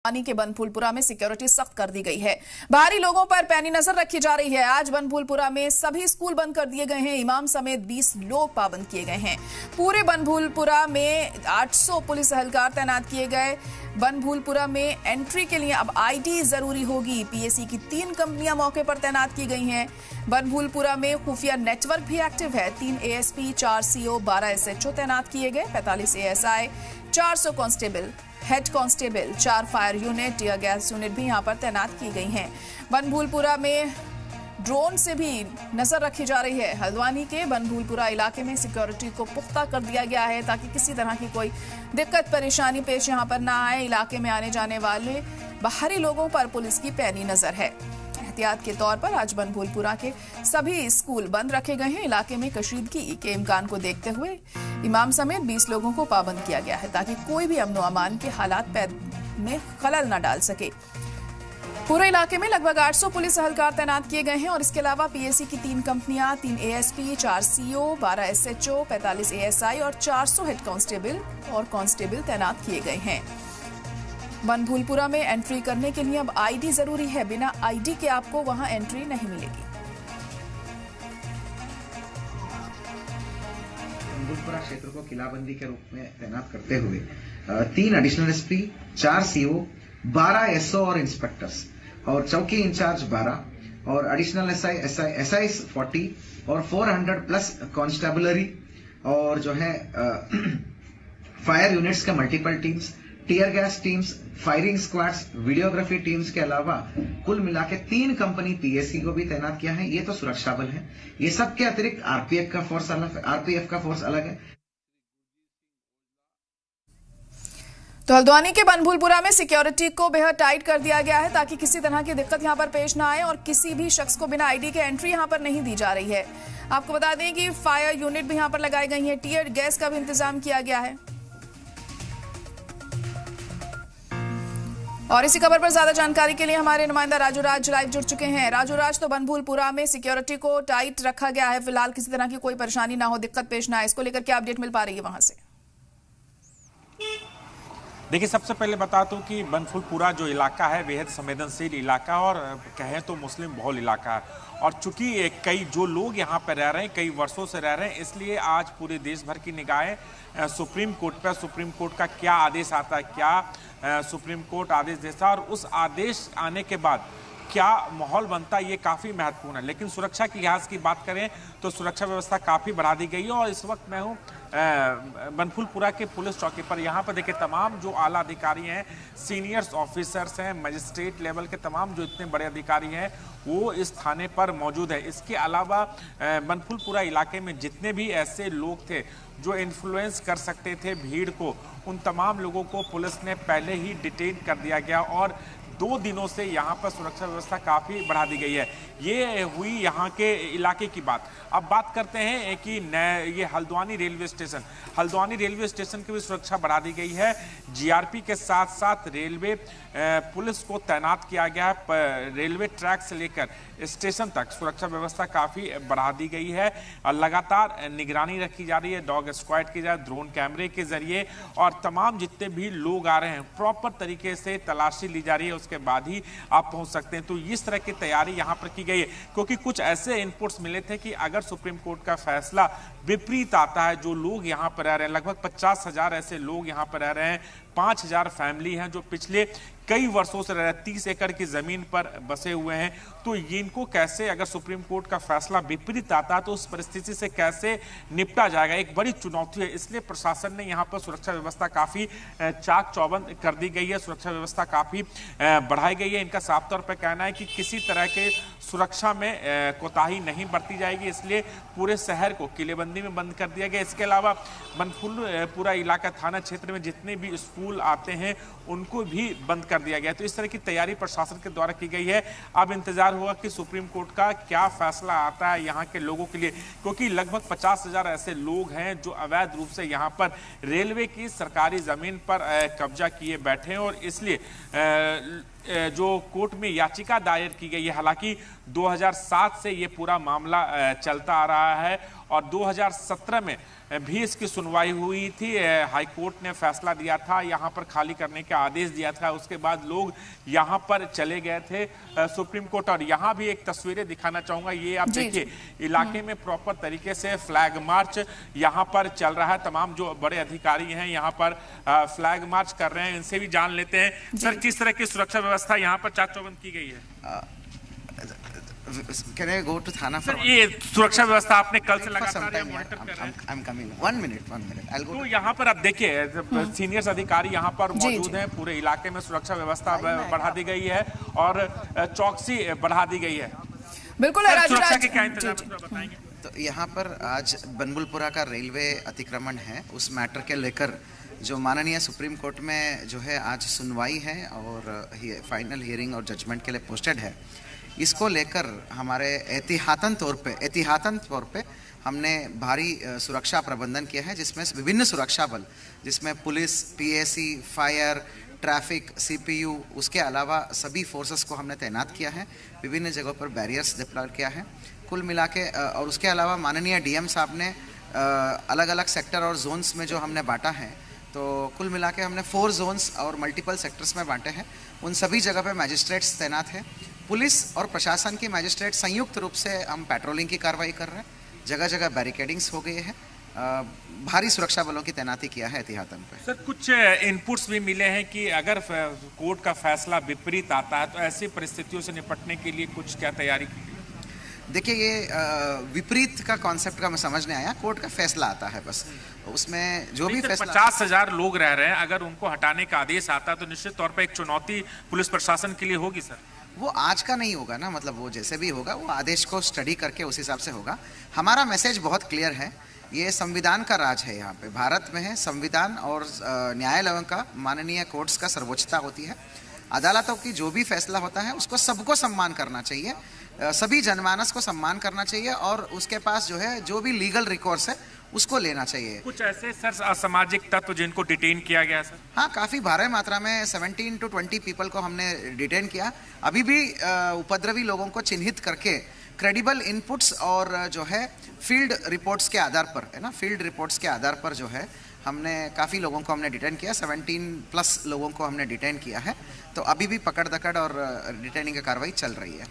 पानी के बनफूलपुरा में सिक्योरिटी सख्त कर दी गई है। बाहरी लोगों पर पैनी नजर रखी जा रही है। आज बनफूलपुरा में सभी स्कूल बंद कर दिए गए हैं। इमाम समेत 20 लोग पाबंद किए गए हैं। पूरे बनफूलपुरा में 800 पुलिस एहलकार तैनात किए गए। बनफूलपुरा में एंट्री के लिए अब आईडी जरूरी होगी। पीएसी की 3 कंपनियां मौके पर तैनात की गई हैं। बनफूलपुरा में खुफिया नेटवर्क भी एक्टिव है। 3 एएसपी, 4 सीओ, 12 एसएचओ तैनात किए गए। 45 ASI, 400 constable, head constable, 4 fire unit, tear gas unit भी यहां पर तैनात की गई हैं। बनफूलपुरा में ड्रोन से भी नजर रखी जा रही है। हल्द्वानी के बनफूलपुरा इलाके में सिक्योरिटी को पुख्ता कर दिया गया है ताकि किसी तरह की कोई दिक्कत परेशानी पेश यहां पर ना आए। इलाके में आने जाने वाले बाहरी लोगों पर पुलिस की पैनी नजर है। एहतियात के तौर पर आज बनफूलपुरा के सभी स्कूल बंद रखे गए हैं। इलाके में कशीदगी के इम्कान को देखते हुए इमाम समेत 20 लोगों को पाबंद किया गया है ताकि कोई भी अमन अमान के हालात में खलल न डाल सके। पूरे इलाके में लगभग 800 पुलिस एहलकार तैनात किए गए हैं और इसके अलावा पीएसी की 3 कंपनियां, 3 एएसपी, 4 सीओ, 12 एसएचओ, 45 एएसआई और 400 हेड कांस्टेबल और कांस्टेबल तैनात किए गए हैं। बनफूलपुरा में एंट्री करने के लिए अब आईडी जरूरी है। बिना आईडी के आपको वहां एंट्री नहीं मिलेगी। बनफूलपुरा क्षेत्र को किलाबंदी के रूप में तैनात करते हुए 3 एडिशनल एसपी, 4 सीओ, 12 एसओ और इंस्पेक्टर्स और चौकी इंचार्ज 12 और एडिशनल एसआई 40 और 400 प्लस कांस्टेबलरी और जो है फायर यूनिट्स के multiple teams, tear gas teams, firing squads, videography teams के अलावा कुल मिला के 3 कंपनी पीएससी को भी तैनात किया है। ये तो सुरक्षा बल है। ये सब के अतिरिक्त आरपीएफ का फोर्स अलग है। तो हल्द्वानी के बनफूलपुरा में सिक्योरिटी को बेहद टाइट कर दिया गया है ताकि किसी तरह की दिक्कत यहां पर पेश ना आए और किसी भी शख्स को बिना आईडी के एंट्री यहां पर नहीं दी जा रही है। आपको बता दें कि फायर यूनिट भी यहां पर लगाई गई है। टीयर गैस का भी इंतजाम किया गया है। और इसी खबर पर ज्यादा जानकारी के लिए हमारे नुमाइंदा राजू राज लाइव जुड़ चुके हैं। राजू राज, तो बनफूलपुरा में सिक्योरिटी को टाइट रखा गया है। फिलहाल किसी तरह की कोई परेशानी ना हो, दिक्कत पेश ना आए, इसको लेकर क्या अपडेट मिल पा रही है वहां से? देखिए, सबसे पहले बता दूं कि बनफूलपुरा जो इलाका है बेहद संवेदनशील इलाका और कहें तो मुस्लिम बहुल इलाका है। और चूंकि कई जो लोग यहाँ पर रह रहे हैं, कई वर्षों से रह रहे हैं, इसलिए आज पूरे देश भर की निगाहें सुप्रीम कोर्ट पर। सुप्रीम कोर्ट का क्या आदेश आता है, क्या सुप्रीम कोर्ट आदेश देता है और उस आदेश आने के बाद क्या माहौल बनता है, ये काफ़ी महत्वपूर्ण है। लेकिन सुरक्षा के लिहाज की बात करें तो सुरक्षा व्यवस्था काफ़ी बढ़ा दी गई है। और इस वक्त मैं हूँ बनफूलपुरा के पुलिस चौकी पर। यहाँ पर देखिए, तमाम जो आला अधिकारी हैं, सीनियर्स ऑफिसर्स हैं, मजिस्ट्रेट लेवल के तमाम जो इतने बड़े अधिकारी हैं वो इस थाने पर मौजूद है। इसके अलावा बनफूलपुरा इलाके में जितने भी ऐसे लोग थे जो इन्फ्लुएंस कर सकते थे भीड़ को, उन तमाम लोगों को पुलिस ने पहले ही डिटेन कर दिया गया और 2 दिनों से यहाँ पर सुरक्षा व्यवस्था काफ़ी बढ़ा दी गई है। ये हुई यहाँ के इलाके की बात। अब बात करते हैं कि ये हल्द्वानी रेलवे स्टेशन की भी सुरक्षा बढ़ा दी गई है। जीआरपी के साथ साथ रेलवे पुलिस को तैनात किया गया है। रेलवे ट्रैक से लेकर स्टेशन तक सुरक्षा व्यवस्था काफ़ी बढ़ा दी गई है और लगातार निगरानी रखी जा रही है। डॉग स्क्वाड की जाए, ड्रोन कैमरे के जरिए और तमाम जितने भी लोग आ रहे हैं प्रॉपर तरीके से तलाशी ली जा रही है, उसके बाद ही आप पहुंच सकते हैं। तो इस तरह की तैयारी यहां पर की गई है क्योंकि कुछ ऐसे इनपुट्स मिले थे कि अगर सुप्रीम कोर्ट का फैसला विपरीत आता है, जो लोग यहां पर रह रहे हैं, लगभग 50,000 ऐसे लोग यहां पर रह रहे हैं, 5,000 फैमिली हैं जो पिछले कई वर्षों से रह रहे हैं, 30 एकड़ की जमीन पर बसे हुए हैं। तो इनको कैसे, अगर सुप्रीम कोर्ट का फैसला विपरीत आता है तो उस परिस्थिति से कैसे निपटा जाएगा, एक बड़ी चुनौती है। इसलिए प्रशासन ने यहाँ पर सुरक्षा व्यवस्था काफी चाक चौबंद कर दी गई है, सुरक्षा व्यवस्था काफी बढ़ाई गई है। इनका साफ तौर पर कहना है कि किसी तरह के सुरक्षा में कोताही नहीं बरती जाएगी, इसलिए पूरे शहर को किलेबंदी में बंद कर दिया गया। इसके अलावा बनफूलपुरा इलाका थाना क्षेत्र में जितने भी स्कूल आते हैं उनको भी बंद कर दिया गया। तो इस तरह की तैयारी प्रशासन के द्वारा की गई है। अब इंतजार होगा कि सुप्रीम कोर्ट का क्या फैसला आता है यहाँ के लोगों के लिए, क्योंकि लगभग 50,000 ऐसे लोग हैं जो अवैध रूप से यहाँ पर रेलवे की सरकारी जमीन पर कब्जा किए बैठे हैं और इसलिए जो कोर्ट में याचिका दायर की गई है। हालांकि 2007 से ये पूरा मामला चलता आ रहा है और 2017 में भी इसकी सुनवाई हुई थी। हाई कोर्ट ने फैसला दिया था, यहाँ पर खाली करने का आदेश दिया था। उसके बाद लोग यहाँ पर चले गए थे सुप्रीम कोर्ट। और यहाँ भी एक तस्वीरें दिखाना चाहूंगा, ये आप देखिए, इलाके में प्रॉपर तरीके से फ्लैग मार्च यहाँ पर चल रहा है। तमाम जो बड़े अधिकारी हैं यहाँ पर फ्लैग मार्च कर रहे हैं, इनसे भी जान लेते हैं। सर, किस तरह की सुरक्षा व्यवस्था यहाँ पर चाक चौबंद की गई है? Can I go to Thana for sir, ये सुरक्षा व्यवस्था आपने कल से लगातार मॉनिटर कर रहे हैं। I'm coming. 1 minute. I'll go. तो यहाँ पर आप देखिए, सीनियर्स अधिकारी यहाँ पर मौजूद हैं। पूरे इलाके में सुरक्षा व्यवस्था बढ़ा दी गई है और चौकसी बढ़ा दी गई है। बिल्कुल, सुरक्षा के क्या इंतजाम बताएंगे? तो यहाँ पर आज बनबुलपुरा का रेलवे अतिक्रमण है, उस मैटर के लेकर जो माननीय सुप्रीम कोर्ट में जो है आज सुनवाई है और फाइनल हियरिंग और जजमेंट के लिए पोस्टेड है। इसको लेकर हमारे एहतियातन तौर पे हमने भारी सुरक्षा प्रबंधन किया है, जिसमें विभिन्न सुरक्षा बल, जिसमें police, PAC, fire, traffic, CPU, उसके अलावा सभी फोर्सेस को हमने तैनात किया है। विभिन्न जगहों पर बैरियर्स डिप्लॉय किया है। कुल मिला के और उसके अलावा माननीय डीएम साहब ने अलग अलग सेक्टर और जोन्स में जो हमने बांटा है, तो कुल मिला के हमने 4 जोन्स और मल्टीपल सेक्टर्स में बांटे हैं। उन सभी जगह पे मैजिस्ट्रेट्स तैनात हैं। पुलिस और प्रशासन के मैजिस्ट्रेट संयुक्त रूप से हम पेट्रोलिंग की कार्रवाई कर रहे हैं। जगह जगह बैरिकेडिंग्स हो गए हैं। भारी सुरक्षा बलों की तैनाती किया है एहतियातन पे। सर, कुछ इनपुट्स भी मिले हैं कि अगर कोर्ट का फैसला विपरीत आता है तो ऐसी परिस्थितियों से निपटने के लिए कुछ क्या तैयारी की? देखिए, ये विपरीत का कॉन्सेप्ट का मैं समझ नहीं आया। कोर्ट का फैसला आता है, बस उसमें जो भी फैसला। 50,000 लोग रह रहे हैं, अगर उनको हटाने का आदेश आता है तो निश्चित तौर पर एक चुनौती पुलिस प्रशासन के लिए होगी। सर, वो आज का नहीं होगा ना, मतलब वो जैसे भी होगा वो आदेश को स्टडी करके उस हिसाब से होगा। हमारा मैसेज बहुत क्लियर है, ये संविधान का राज है। यहाँ पे भारत में है संविधान और न्यायालयों का, माननीय कोर्ट्स का सर्वोच्चता होती है। अदालतों की जो भी फैसला होता है उसको सबको सम्मान करना चाहिए, सभी जनमानस को सम्मान करना चाहिए और उसके पास जो है जो भी लीगल रिकोर्स है उसको लेना चाहिए। कुछ ऐसे सर असामाजिक तत्व जिनको डिटेन किया गया सर? हाँ, काफ़ी भारी मात्रा में 17 to 20 पीपल को हमने डिटेन किया। अभी भी उपद्रवी लोगों को चिन्हित करके क्रेडिबल इनपुट्स और जो है फील्ड रिपोर्ट्स के आधार पर, है ना, फील्ड रिपोर्ट्स के आधार पर जो है हमने काफ़ी लोगों को हमने डिटेन किया। 17+ लोगों को हमने डिटेन किया है। तो अभी भी पकड़ दकड़ और डिटेनिंग की कार्रवाई चल रही है।